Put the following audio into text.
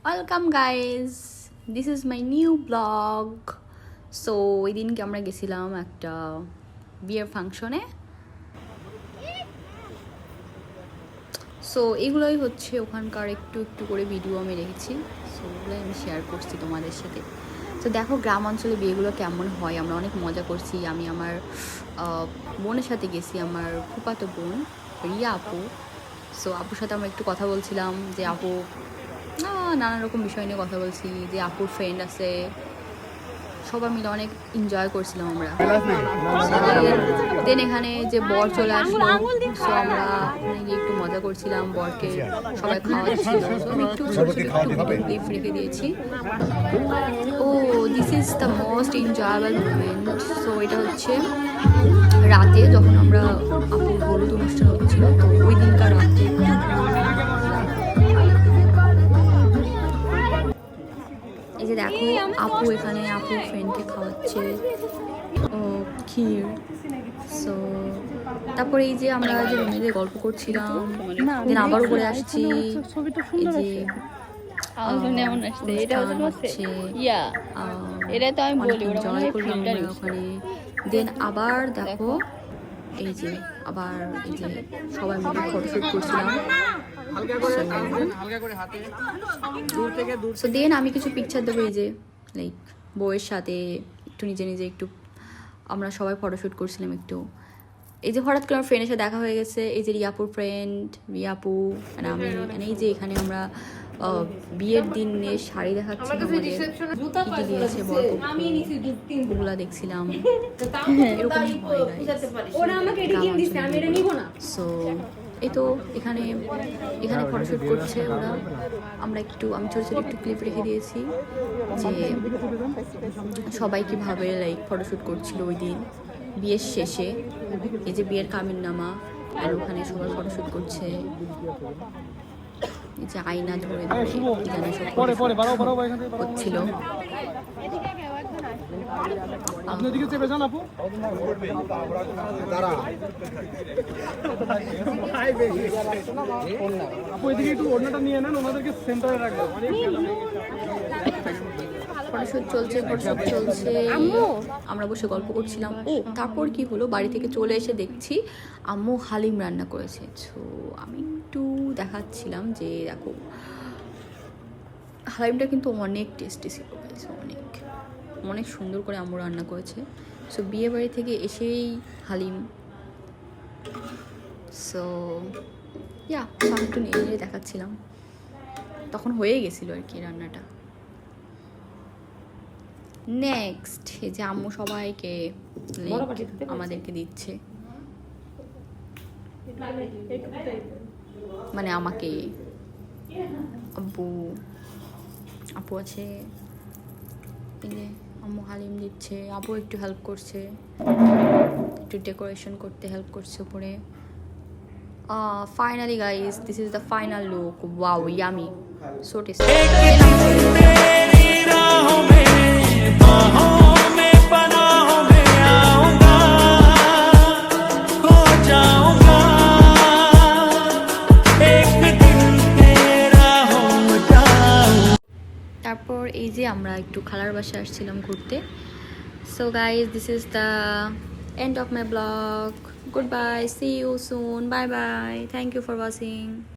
Welcome guys, this is my new blog. So ওই দিনকে আমরা গেছিলাম একটা বিয়ের ফাংশনে। সো এগুলোই হচ্ছে ওখানকার একটু একটু করে ভিডিও আমি রেখেছি। সো ওগুলোই আমি শেয়ার করছি তোমাদের সাথে। তো দেখো গ্রাম অঞ্চলে বিয়েগুলো কেমন হয়, আমরা অনেক মজা করছি। আমি আমার বোনের সাথে গেছি, আমার ফুফাতো বোন রিয়া আপু। সো আপুর সাথে আমরা একটু কথা বলছিলাম যে আপু নানা রকম বিষয় নিয়ে কথা বলছি, যে আপুর ফ্রেন্ড আছে, সবাই মিলে অনেক এনজয় করছিলাম আমরা। দেন এখানে যে বর চলে আসলো, সো আমরা ওখানে গিয়ে একটু মজা করছিলাম, বরকে সবাই খাওয়াচ্ছিল। সো আমি একটু ছোটো ছোটো একটু ভিডিও ক্লিপ রেখে দিয়েছি। Oh this is the most enjoyable movement. So এটা হচ্ছে রাতে যখন আমরা আপুর হলুদ অনুষ্ঠান হচ্ছিল, তো ওই দিনকার রাতে এই যে দেখো আপু এখানে আপুর ফ্রেন্ডকে খাওয়াচ্ছে ক্ষীর। সো তারপরে এই যে আমরা যে রুমে গল্প করছিলাম, দেন আবার উপরে আসছি। এই যে ওখানে দেন আবার দেখো এই যে আবার এই যে সবাই মিলে ফটোশুট করছিলাম। সো দেন আমি কিছু পিকচার দেবো, এই যে লাইক বউয়ের সাথে একটু নিজে নিজে একটু আমরা সবাই ফটোশ্যুট করছিলাম একটু। এই যে হঠাৎ করে আমার ফ্রেন্ডের সাথে দেখা হয়ে গেছে, এই যে রিয়াপুর ফ্রেন্ড রিয়াপু মানে আমি, মানে এই যে এখানে আমরা বিয়ের দিনে শাড়ি দেখাচ্ছি, আমাদের দিয়েছে ওগুলা দেখছিলাম। এরকমই হয়। সো এই তো এখানে এখানে ফটোশ্যুট করছে ওরা, আমরা একটু আমি ছোটো ছোটো একটু ক্লিপ রেখে দিয়েছি যে সবাই কীভাবে লাইক ফটোশ্যুট করছিল ওই দিন বিয়ের শেষে। এই যে বিয়ের কামিননামা, আর ওখানে সবাই ফটোশ্যুট করছে। এই যে আয়না ধরে হচ্ছিল। আপনি ওদিকে চেপে যান আপু। আপু এদিকে একটু ওড়নাটা নিয়ে নেন, ওনাদেরকে সেন্টারে রাখবেন। ফটোশুট চলছে, ফটোশুট চলছে, আমরা বসে গল্প করছিলাম। ও তারপর কি হলো, বাড়ি থেকে চলে এসে দেখছি আম্মু হালিম রান্না করেছে। সো আমি একটু দেখাচ্ছিলাম যে দেখো হালিমটা কিন্তু অনেক টেস্টি ছিল, অনেক অনেক সুন্দর করে আম্মু রান্না করেছে। সো বিয়ে বাড়ি থেকে এসেই হালিম। সো ইয়া আমি একটু নিয়ে নিয়ে দেখাচ্ছিলাম, তখন হয়ে গেছিলো আর কি রান্নাটা। নেক্সট এই যে আম্মু সবাইকে আমাদেরকে দিচ্ছে, মানে আমাকে, আপু আছে, এই যে আম্মু হালিম দিচ্ছে, আপু একটু হেল্প করছে, একটু ডেকোরেশন করতে হেল্প করছে উপরে। Finally guys, this is the final look. Wow yummy, so tasty. তারপর এই যে আমরা একটু খালার বাসায় আসছিলাম ঘুরতে। So guys this is the end of my blog. Good bye, see you soon, bye bye, thank you for watching.